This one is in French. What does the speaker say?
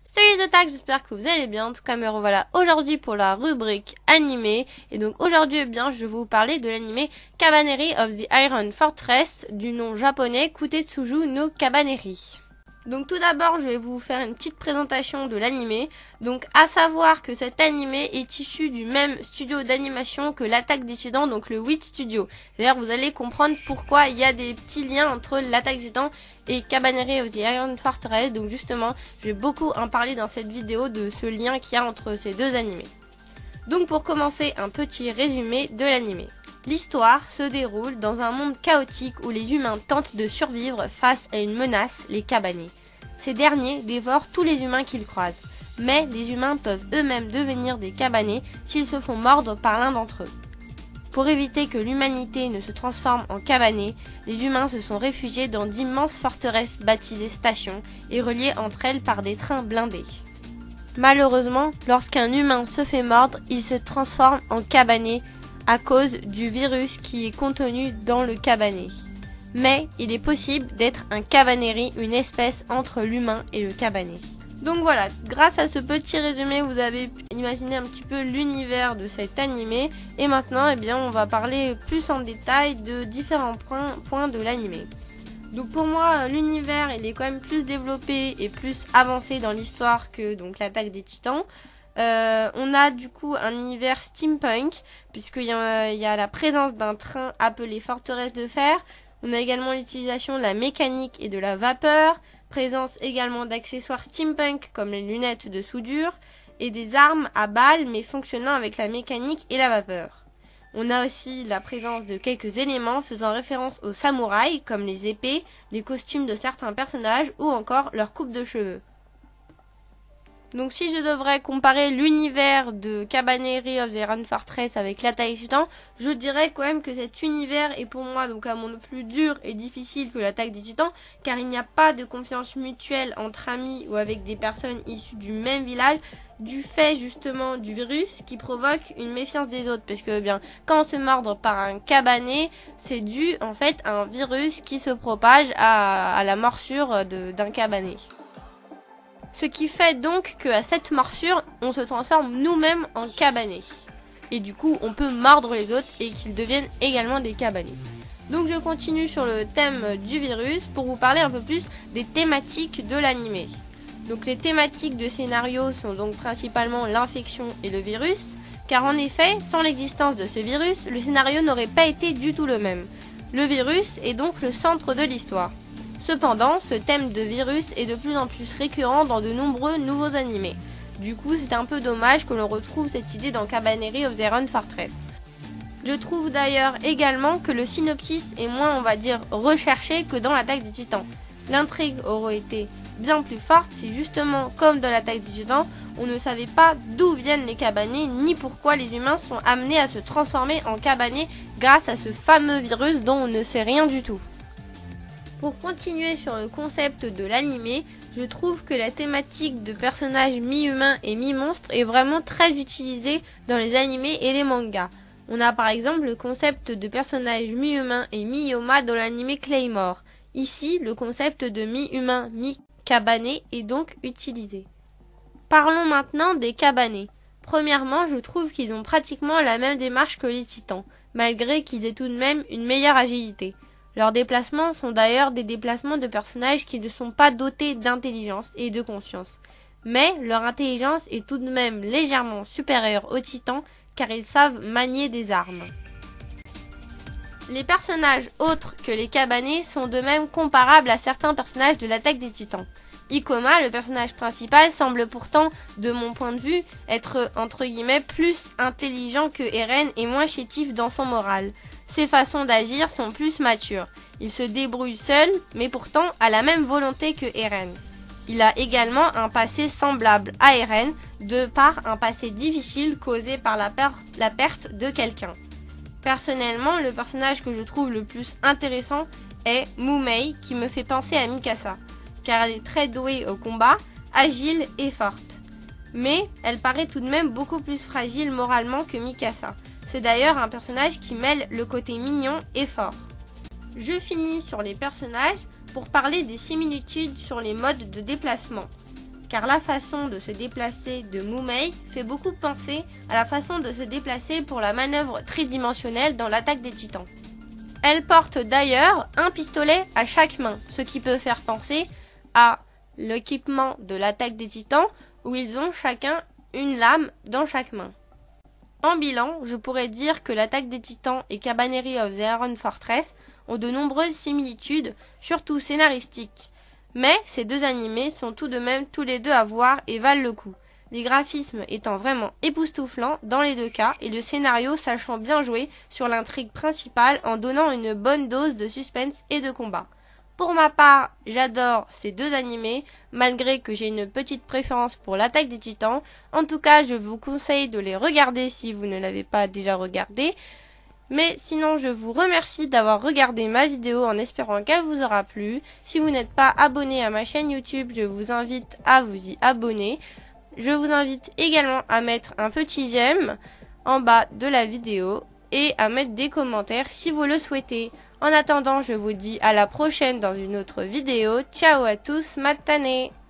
Salut les otaku, j'espère que vous allez bien. En tout cas, me revoilà aujourd'hui pour la rubrique animé. Et donc aujourd'hui, je vais vous parler de l'animé Kabaneri of the Iron Fortress, du nom japonais Kutetsuju no Kabaneri. Donc tout d'abord, je vais vous faire une petite présentation de l'animé. Donc à savoir que cet animé est issu du même studio d'animation que l'Attaque des Titans, donc le Wit Studio. D'ailleurs, vous allez comprendre pourquoi il y a des petits liens entre l'Attaque des Titans et Kabaneri of the Iron Fortress. Donc justement, je vais beaucoup en parler dans cette vidéo de ce lien qu'il y a entre ces deux animés. Donc pour commencer, un petit résumé de l'animé. L'histoire se déroule dans un monde chaotique où les humains tentent de survivre face à une menace, les Kabanés. Ces derniers dévorent tous les humains qu'ils croisent, mais les humains peuvent eux-mêmes devenir des Kabanés s'ils se font mordre par l'un d'entre eux. Pour éviter que l'humanité ne se transforme en Kabanés, les humains se sont réfugiés dans d'immenses forteresses baptisées stations et reliées entre elles par des trains blindés. Malheureusement, lorsqu'un humain se fait mordre, il se transforme en Kabané à cause du virus qui est contenu dans le Kabané. Mais il est possible d'être un Kabaneri, une espèce entre l'humain et le Kabané. Donc voilà, grâce à ce petit résumé, vous avez imaginé un petit peu l'univers de cet animé. Et maintenant, on va parler plus en détail de différents points de l'animé. Donc pour moi, l'univers, il est quand même plus développé et plus avancé dans l'histoire que donc l'Attaque des Titans. On a du coup un univers steampunk, puisqu'il y a la présence d'un train appelé Forteresse de Fer. On a également l'utilisation de la mécanique et de la vapeur, présence également d'accessoires steampunk comme les lunettes de soudure, et des armes à balles mais fonctionnant avec la mécanique et la vapeur. On a aussi la présence de quelques éléments faisant référence aux samouraïs, comme les épées, les costumes de certains personnages ou encore leur coupe de cheveux. Donc si je devrais comparer l'univers de Kabaneri of the Iron Fortress avec l'Attaque des Titans, je dirais quand même que cet univers est pour moi donc à mon plus dur et difficile que l'Attaque des Titans, car il n'y a pas de confiance mutuelle entre amis ou avec des personnes issues du même village, du fait justement du virus qui provoque une méfiance des autres, parce que quand on se mord par un Kabané, c'est dû en fait à un virus qui se propage à la morsure d'un Kabané. Ce qui fait donc qu'à cette morsure, on se transforme nous-mêmes en Kabanés. Et du coup, on peut mordre les autres et qu'ils deviennent également des Kabanés. Donc je continue sur le thème du virus pour vous parler un peu plus des thématiques de l'animé. Donc les thématiques de scénario sont donc principalement l'infection et le virus, car en effet, sans l'existence de ce virus, le scénario n'aurait pas été du tout le même. Le virus est donc le centre de l'histoire. Cependant, ce thème de virus est de plus en plus récurrent dans de nombreux nouveaux animés. Du coup, c'est un peu dommage que l'on retrouve cette idée dans Kabaneri of the Iron Fortress. Je trouve d'ailleurs également que le synopsis est moins, recherché que dans l'Attaque des Titans. L'intrigue aurait été bien plus forte si justement, comme dans l'Attaque des Titans, on ne savait pas d'où viennent les Kabanés, ni pourquoi les humains sont amenés à se transformer en Kabanés grâce à ce fameux virus dont on ne sait rien du tout. Pour continuer sur le concept de l'animé, je trouve que la thématique de personnages mi-humains et mi-monstres est vraiment très utilisée dans les animés et les mangas. On a par exemple le concept de personnages mi-humains et mi-yoma dans l'animé Claymore. Ici, le concept de mi-humain, mi-kabané est donc utilisé. Parlons maintenant des Kabanés. Premièrement, je trouve qu'ils ont pratiquement la même démarche que les titans, malgré qu'ils aient tout de même une meilleure agilité. Leurs déplacements sont d'ailleurs des déplacements de personnages qui ne sont pas dotés d'intelligence et de conscience. Mais leur intelligence est tout de même légèrement supérieure aux titans car ils savent manier des armes. Les personnages autres que les Kabanés sont de même comparables à certains personnages de l'Attaque des Titans. Ikoma, le personnage principal, semble pourtant, de mon point de vue, être entre guillemets plus intelligent que Eren et moins chétif dans son moral. Ses façons d'agir sont plus matures. Il se débrouille seul, mais pourtant a la même volonté que Eren. Il a également un passé semblable à Eren, de par un passé difficile causé par la perte de quelqu'un. Personnellement, le personnage que je trouve le plus intéressant est Mumei, qui me fait penser à Mikasa, car elle est très douée au combat, agile et forte. Mais elle paraît tout de même beaucoup plus fragile moralement que Mikasa. C'est d'ailleurs un personnage qui mêle le côté mignon et fort. Je finis sur les personnages pour parler des similitudes sur les modes de déplacement. car la façon de se déplacer de Mumei fait beaucoup penser à la façon de se déplacer pour la manœuvre tridimensionnelle dans l'attaque des titans. Elle porte d'ailleurs un pistolet à chaque main, ce qui peut faire penser à l'équipement de l'attaque des titans où ils ont chacun une lame dans chaque main. En bilan, je pourrais dire que l'attaque des titans et Cabaneri of the Iron Fortress ont de nombreuses similitudes, surtout scénaristiques. Mais ces deux animés sont tout de même tous les deux à voir et valent le coup. Les graphismes étant vraiment époustouflants dans les deux cas et le scénario sachant bien jouer sur l'intrigue principale en donnant une bonne dose de suspense et de combat. Pour ma part, j'adore ces deux animés, malgré que j'ai une petite préférence pour l'attaque des titans. En tout cas, je vous conseille de les regarder si vous ne l'avez pas déjà regardé. Mais sinon, je vous remercie d'avoir regardé ma vidéo en espérant qu'elle vous aura plu. Si vous n'êtes pas abonné à ma chaîne YouTube, je vous invite à vous y abonner. Je vous invite également à mettre un petit j'aime en bas de la vidéo et à mettre des commentaires si vous le souhaitez. En attendant, je vous dis à la prochaine dans une autre vidéo. Ciao à tous, matane!